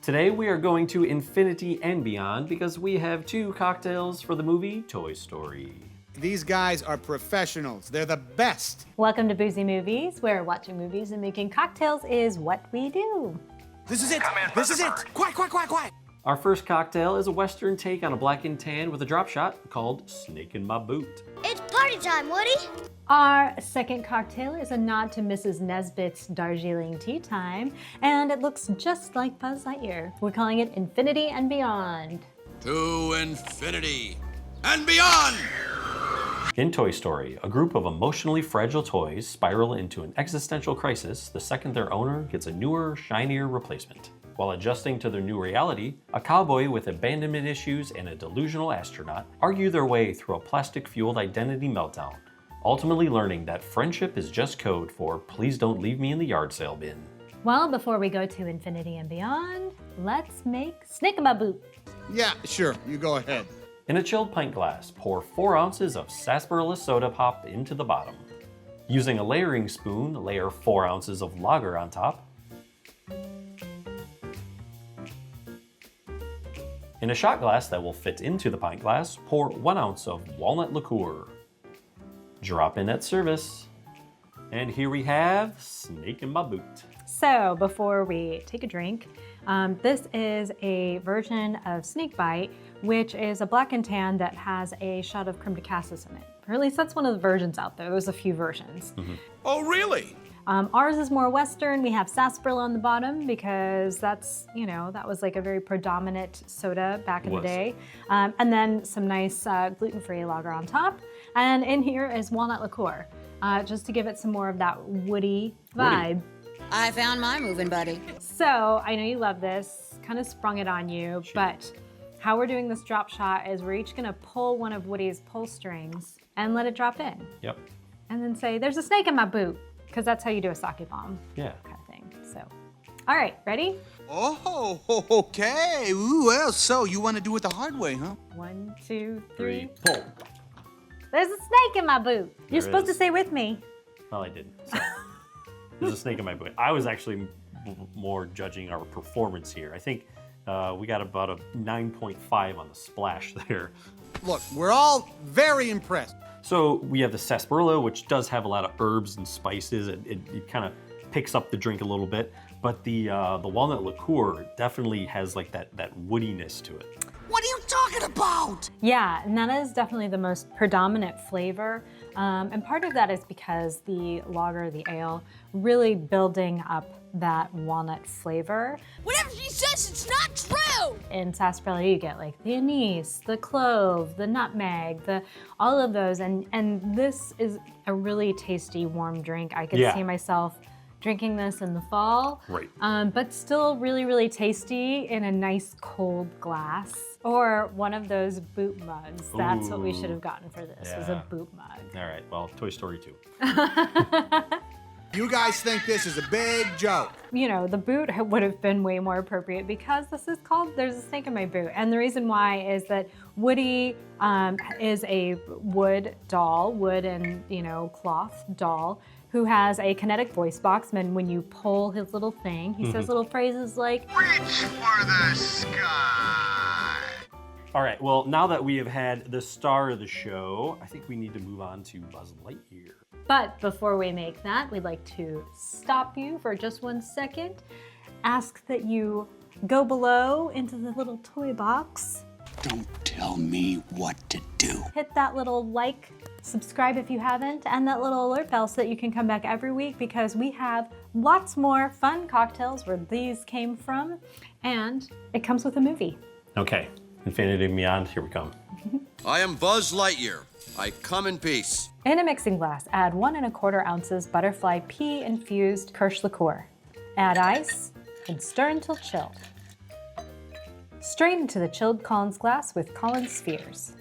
Today we are going to infinity and beyond because we have 2 cocktails for the movie Toy Story. These guys are professionals. They're the best. Welcome to Boozy Movies, where watching movies and making cocktails is what we do. This is it. This is it. Quiet, quiet, quiet, quiet. Our first cocktail is a Western take on a black and tan with a drop shot called Snake in My Boot. It's party time, Woody. Our second cocktail is a nod to Mrs. Nesbitt's Darjeeling Tea Time, and it looks just like Buzz Lightyear. We're calling it Infinity and Beyond. To infinity and beyond! In Toy Story, a group of emotionally fragile toys spiral into an existential crisis the second their owner gets a newer, shinier replacement. While adjusting to their new reality, a cowboy with abandonment issues and a delusional astronaut argue their way through a plastic-fueled identity meltdown, ultimately learning that friendship is just code for please don't leave me in the yard sale bin. Well, before we go to Infinity and Beyond, let's make Snake in My Boot. Yeah, sure. You go ahead. In a chilled pint glass, pour 4 ounces of Sarsaparilla Soda Pop into the bottom. Using a layering spoon, layer 4 ounces of lager on top. In a shot glass that will fit into the pint glass, pour 1 ounce of Walnut Liqueur. Drop in at service. And here we have Snake in My Boot. So before we take a drink, this is a version of Snakebite, which is a black and tan that has a shot of creme de cassis in it. Or at least that's one of the versions out there. There's a few versions. Oh, really? Ours is more Western. We have sarsaparilla on the bottom because that's, that was like a very predominant soda back in the day. And then some nice gluten-free lager on top. And in here is Walnut Liqueur, just to give it some more of that woody vibe. I found my moving buddy. So I know you love this, kind of sprung it on you, but how we're doing this drop shot is we're each gonna pull one of Woody's pull strings and let it drop in. Yep. And then say, there's a snake in my boot, because that's how you do a sake bomb. Yeah. Kind of thing, so. All right, ready? Oh, okay. Ooh, well, so you want to do it the hard way, huh? 1, 2, 3. Pull. There's a snake in my boot. You're supposed to say with me. Well, I didn't. So. There's a snake in my boot. I was actually more judging our performance here. I think we got about a 9.5 on the splash there. Look, we're all very impressed. So we have the sarsaparilla, which does have a lot of herbs and spices. It kind of picks up the drink a little bit. But the walnut liqueur definitely has like that woodiness to it. What are you talking about? Yeah, and that is definitely the most predominant flavor. And part of that is because the lager, the ale, really building up that walnut flavor. Whatever she says, it's not true. In sarsaparilla, you get like the anise, the clove, the nutmeg, all of those. And this is a really tasty warm drink. I could see myself drinking this in the fall, Right. But still really, really tasty in a nice cold glass or one of those boot mugs. That's what we should have gotten for this, was a boot mug. All right, well, Toy Story 2. You guys think this is a big joke. The boot would have been way more appropriate because this is called There's a Snake in My Boot. And the reason why is that Woody is a wood doll, wood and, cloth doll, who has a kinetic voice box, and when you pull his little thing, he says little phrases like, Reach for the sky. All right, well, now that we have had the star of the show, I think we need to move on to Buzz Lightyear. But before we make that, we'd like to stop you for just 1 second, ask that you go below into the little toy box. Don't tell me what to do. Hit that little like, subscribe if you haven't, and that little alert bell so that you can come back every week because we have lots more fun cocktails where these came from, and it comes with a movie. Okay, Infinity and Beyond, here we come. I am Buzz Lightyear. I come in peace. In a mixing glass, add 1 1/4 ounces butterfly pea infused Kirsch liqueur. Add ice and stir until chilled. Strain into the chilled Collins glass with Collins spheres.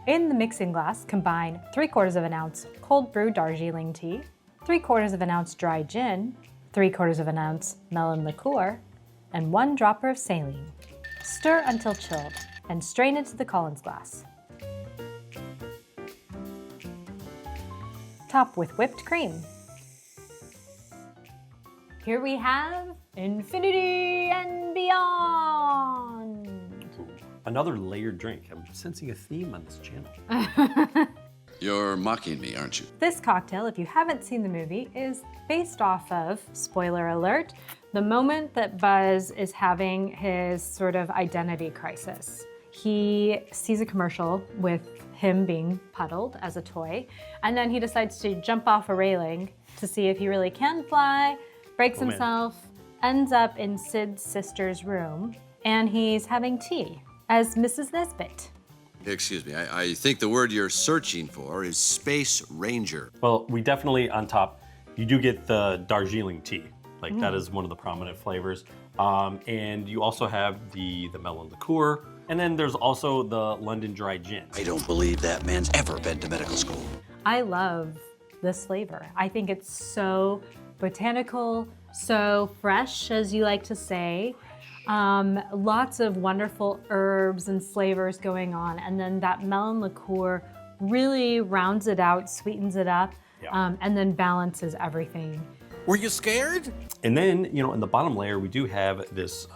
In the mixing glass, combine 3/4 ounce cold brew Darjeeling tea, 3/4 ounce dry gin, 3/4 ounce melon liqueur, and 1 dropper of saline. Stir until chilled and strain into the Collins glass. Top with whipped cream. here we have Infinity and Beyond. Another layered drink. I'm sensing a theme on this channel. You're mocking me, aren't you? This cocktail, if you haven't seen the movie, is based off of, spoiler alert, the moment that Buzz is having his sort of identity crisis. He sees a commercial with him being puddled as a toy, and then he decides to jump off a railing to see if he really can fly, breaks himself, ends up in Sid's sister's room, and he's having tea as Mrs. Nesbit. Excuse me, I think the word you're searching for is Space Ranger. Well, we definitely, on top, you do get the Darjeeling tea. Like, that is one of the prominent flavors. And you also have the Melon Liqueur. And then there's also the London Dry Gin. I don't believe that man's ever been to medical school. I love this flavor. I think it's so botanical, so fresh, as you like to say. Lots of wonderful herbs and flavors going on. And then that melon liqueur really rounds it out, sweetens it up, and then balances everything. Were you scared? And then, you know, in the bottom layer, we do have this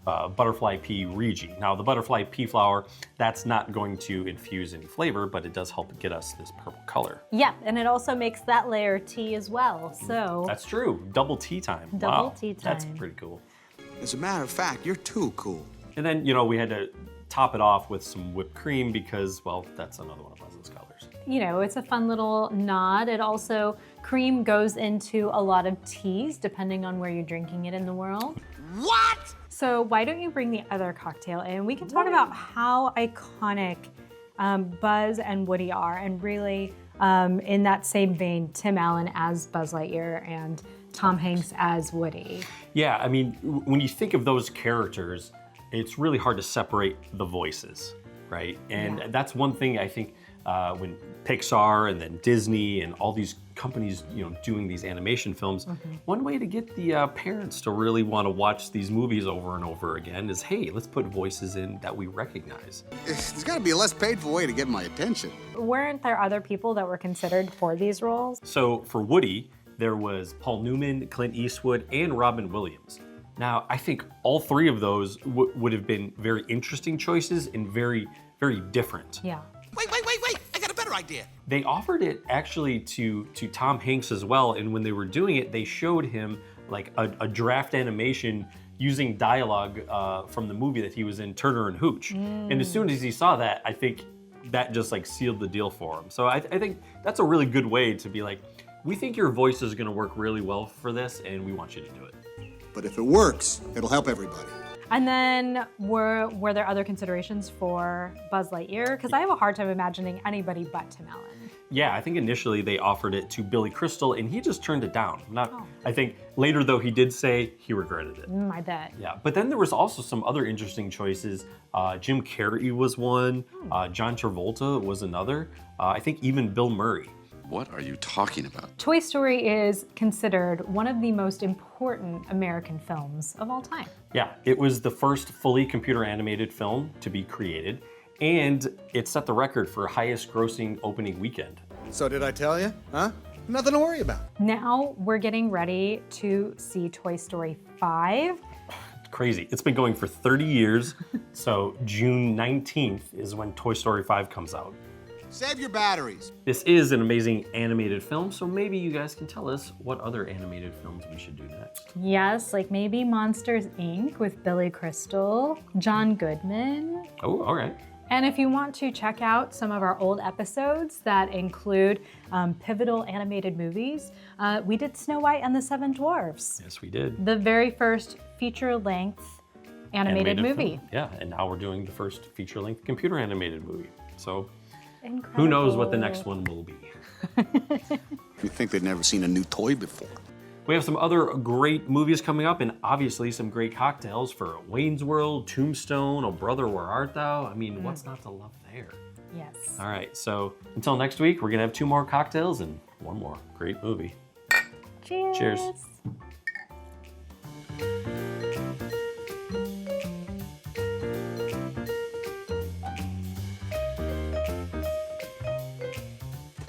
butterfly pea Regi. Now, the butterfly pea flower, that's not going to infuse any flavor, but it does help get us this purple color. Yeah, and it also makes that layer tea as well, so. That's true, double tea time. Double Wow, tea time. That's pretty cool. As a matter of fact, you're too cool. And then, you know, we had to top it off with some whipped cream because, well, that's another one of Buzz's colors. You know, it's a fun little nod. It also, cream goes into a lot of teas depending on where you're drinking it in the world. What? So why don't you bring the other cocktail in? We can talk about how iconic Buzz and Woody are, and really in that same vein, Tim Allen as Buzz Lightyear and Tom Hanks as Woody. Yeah, I mean, when you think of those characters, it's really hard to separate the voices, right? And that's one thing I think when Pixar and then Disney and all these companies, you know, doing these animation films, one way to get the parents to really want to watch these movies over and over again is, hey, let's put voices in that we recognize. There's got to be a less painful way to get my attention. Weren't there other people that were considered for these roles? So for Woody, there was Paul Newman, Clint Eastwood, and Robin Williams. Now, I think all three of those would have been very interesting choices and very, very different. Yeah. Wait. I got a better idea. They offered it actually to Tom Hanks as well, and when they were doing it, they showed him like a draft animation using dialogue from the movie that he was in, Turner and Hooch. And as soon as he saw that, I think that just like sealed the deal for him. So I think that's a really good way to be like, we think your voice is gonna work really well for this, and we want you to do it. But if it works, it'll help everybody. And then were there other considerations for Buzz Lightyear? Because I have a hard time imagining anybody but Tim Allen. Yeah, I think initially they offered it to Billy Crystal, and he just turned it down. I think later though he did say he regretted it. I bet. Yeah, but then there was also some other interesting choices. Jim Carrey was one. John Travolta was another. I think even Bill Murray. What are you talking about? Toy Story is considered one of the most important American films of all time. Yeah, it was the first fully computer animated film to be created, and it set the record for highest grossing opening weekend. So did I tell you? Huh? Nothing to worry about. Now we're getting ready to see Toy Story 5. It's crazy. It's been going for 30 years, so June 19th is when Toy Story 5 comes out. Save your batteries. This is an amazing animated film, so maybe you guys can tell us what other animated films we should do next. Yes, like maybe Monsters, Inc. with Billy Crystal, John Goodman. Oh, all right. And if you want to check out some of our old episodes that include pivotal animated movies, we did Snow White and the Seven Dwarfs. Yes, we did. The very first feature-length animated movie. Film. Yeah, and now we're doing the first feature-length computer animated movie. So Incredible. who knows what the next one will be. You think they'd never seen a new toy before. We have some other great movies coming up, and obviously some great cocktails for Wayne's World, Tombstone, Oh Brother, Where Art Thou? I mean, what's not to love there? Yes. All right, so until next week, we're gonna have 2 more cocktails and 1 more great movie. Cheers. Cheers.